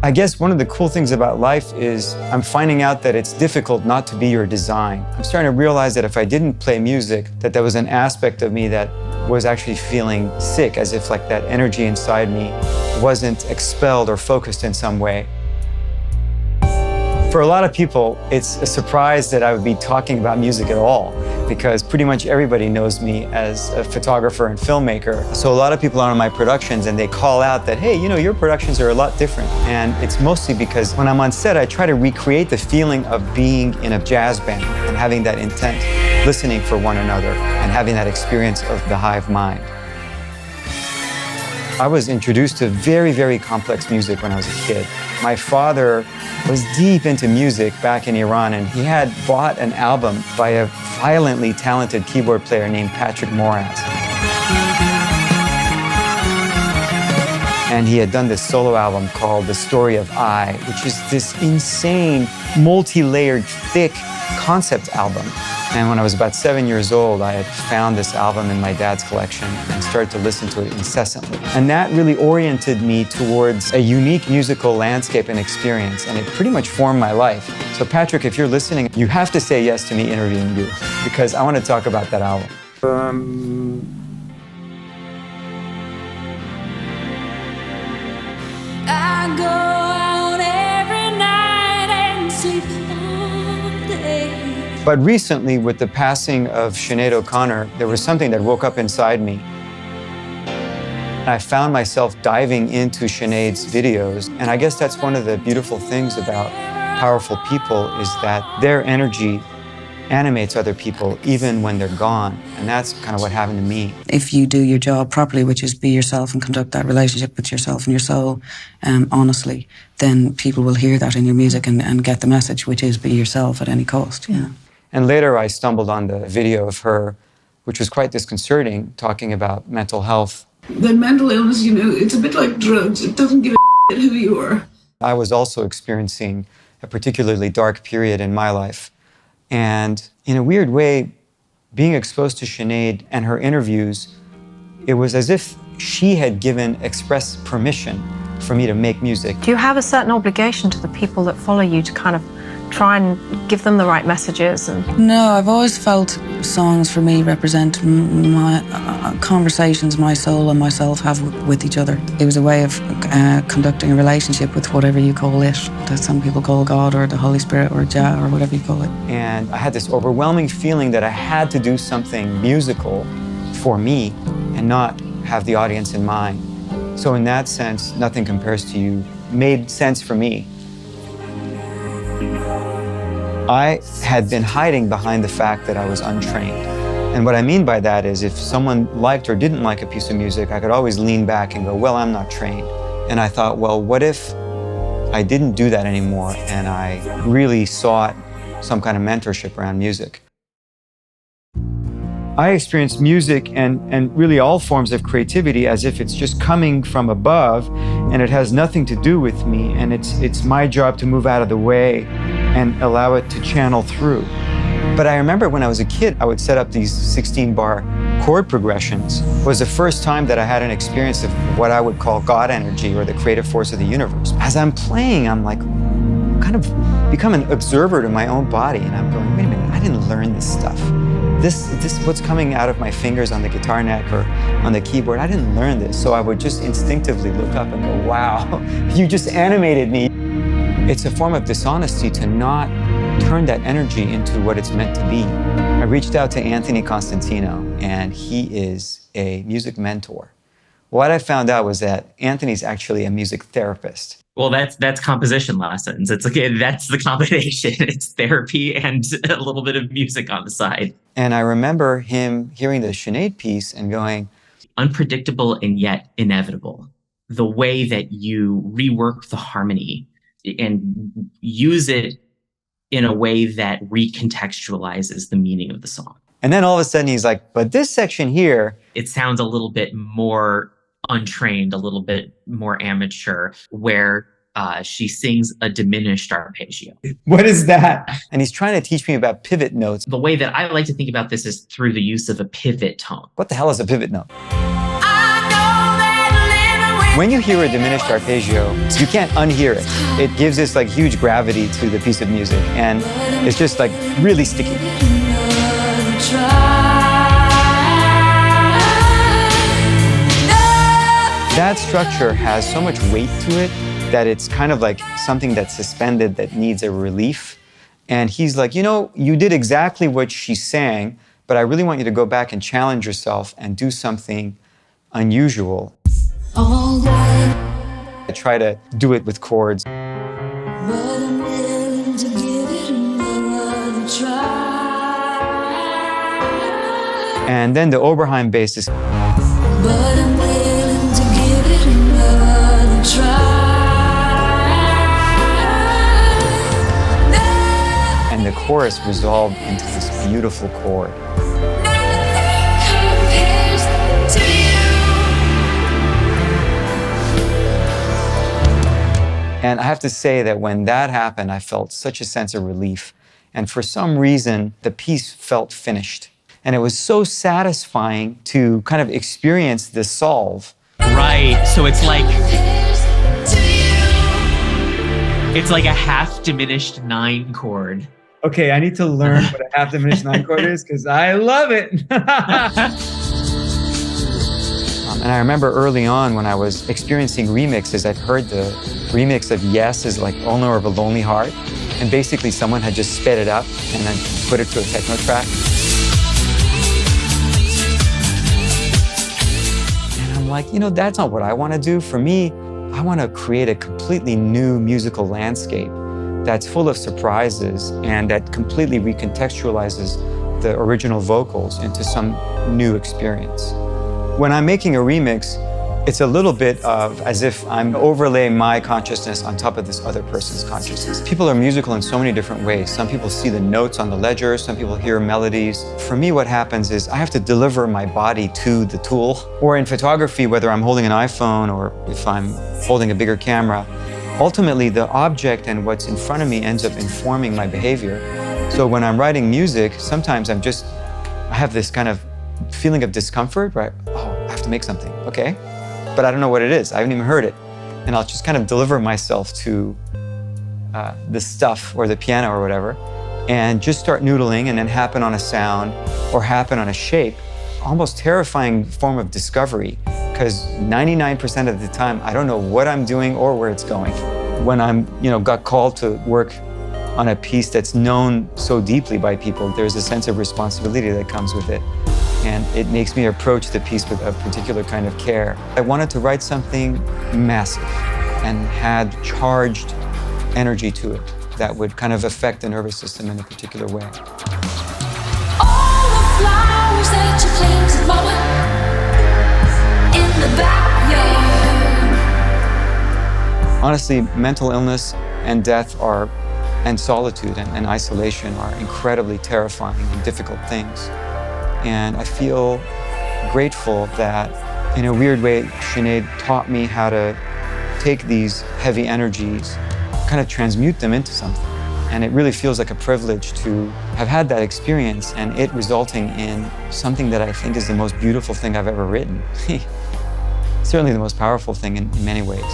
I guess one of the cool things about life is I'm finding out that it's difficult not to be your design. I'm starting to realize that if I didn't play music, that there was an aspect of me that was actually feeling sick, as if like that energy inside me wasn't expelled or focused in some way. For a lot of people, it's a surprise that I would be talking about music at all, because pretty much everybody knows me as a photographer and filmmaker. So a lot of people are on my productions and they call out that, hey, you know, your productions are a lot different. And it's mostly because when I'm on set, I try to recreate the feeling of being in a jazz band and having that intent, listening for one another and having that experience of the hive mind. I was introduced to very, very complex music when I was a kid. My father was deep into music back in Iran, and he had bought an album by a violently talented keyboard player named Patrick Moraz. And he had done this solo album called The Story of I, which is this insane, multi-layered, thick concept album. And when I was about 7 years old, I had found this album in my dad's collection and started to listen to it incessantly. And that really oriented me towards a unique musical landscape and experience, and it pretty much formed my life. So Patrick, if you're listening, you have to say yes to me interviewing you, because I want to talk about that album. I go out every night and sleep all day. But recently, with the passing of Sinead O'Connor, there was something that woke up inside me. I found myself diving into Sinead's videos, and I guess that's one of the beautiful things about powerful people is that their energy animates other people even when they're gone, and that's kind of what happened to me. If you do your job properly, which is be yourself and conduct that relationship with yourself and your soul honestly, then people will hear that in your music and get the message, which is be yourself at any cost. Yeah. And later I stumbled on the video of her, which was quite disconcerting, talking about mental health. The mental illness, you know, it's a bit like drugs. It doesn't give a shit who you are. I was also experiencing a particularly dark period in my life. And in a weird way, being exposed to Sinead and her interviews, it was as if she had given express permission for me to make music. Do you have a certain obligation to the people that follow you to kind of try and give them the right messages? No, I've always felt songs for me represent my conversations my soul and myself have with each other. It was a way of conducting a relationship with whatever you call it, that some people call God or the Holy Spirit or Jah or whatever you call it. And I had this overwhelming feeling that I had to do something musical for me and not have the audience in mind. So in that sense, Nothing Compares to You made sense for me. I had been hiding behind the fact that I was untrained. And what I mean by that is if someone liked or didn't like a piece of music, I could always lean back and go, well, I'm not trained. And I thought, well, what if I didn't do that anymore and I really sought some kind of mentorship around music? I experience music and really all forms of creativity as if it's just coming from above and it has nothing to do with me, and it's my job to move out of the way and allow it to channel through. But I remember when I was a kid, I would set up these 16-bar chord progressions. It was the first time that I had an experience of what I would call God energy or the creative force of the universe. As I'm playing, I'm like, kind of become an observer to my own body, and I'm going, wait a minute, I didn't learn this stuff. This what's coming out of my fingers on the guitar neck or on the keyboard, I didn't learn this. So I would just instinctively look up and go, wow, you just animated me. It's a form of dishonesty to not turn that energy into what it's meant to be. I reached out to Anthony Constantino, and he is a music mentor. What I found out was that Anthony's actually a music therapist. Well, that's composition lessons. It's okay. That's the combination. It's therapy and a little bit of music on the side. And I remember him hearing the Sinead piece and going, unpredictable and yet inevitable. The way that you rework the harmony and use it in a way that recontextualizes the meaning of the song. And then all of a sudden he's like, but this section here, it sounds a little bit more untrained, a little bit more amateur, where she sings a diminished arpeggio. What is that? And he's trying to teach me about pivot notes. The way that I like to think about this is through the use of a pivot tone. What the hell is a pivot note? When you hear a diminished arpeggio, you can't unhear it. It gives this like huge gravity to the piece of music, and it's just like really sticky. That structure has so much weight to it that it's kind of like something that's suspended that needs a relief. And he's like, you know, you did exactly what she sang, but I really want you to go back and challenge yourself and do something unusual. I try to do it with chords. And then the Oberheim bass is. And the chorus resolved into this beautiful chord. And I have to say that when that happened, I felt such a sense of relief. And for some reason, the piece felt finished. And it was so satisfying to kind of experience the solve. Right. So it's like a half diminished 9 chord. Okay, I need to learn what a half diminished 9 chord is because I love it. And I remember early on when I was experiencing remixes, I'd heard the remix of Yes is like Owner of a Lonely Heart. And basically someone had just sped it up and then put it to a techno track. And I'm like, you know, that's not what I want to do. For me, I want to create a completely new musical landscape that's full of surprises and that completely recontextualizes the original vocals into some new experience. When I'm making a remix, it's a little bit of as if I'm overlaying my consciousness on top of this other person's consciousness. People are musical in so many different ways. Some people see the notes on the ledger, some people hear melodies. For me, what happens is I have to deliver my body to the tool. Or in photography, whether I'm holding an iPhone or if I'm holding a bigger camera, ultimately the object and what's in front of me ends up informing my behavior. So when I'm writing music, sometimes I have this kind of feeling of discomfort, right? Oh, I have to make something, okay? But I don't know what it is. I haven't even heard it. And I'll just kind of deliver myself to the stuff or the piano or whatever, and just start noodling and then happen on a sound or happen on a shape. Almost terrifying form of discovery, because 99% of the time, I don't know what I'm doing or where it's going. When I'm, got called to work on a piece that's known so deeply by people, there's a sense of responsibility that comes with it. And it makes me approach the piece with a particular kind of care. I wanted to write something massive and had charged energy to it that would kind of affect the nervous system in a particular way. All the flowers that you planted, mama, in the backyard. Honestly, mental illness and death and solitude and isolation are incredibly terrifying and difficult things. And I feel grateful that, in a weird way, Sinead taught me how to take these heavy energies, kind of transmute them into something. And it really feels like a privilege to have had that experience and it resulting in something that I think is the most beautiful thing I've ever written. Certainly the most powerful thing in many ways.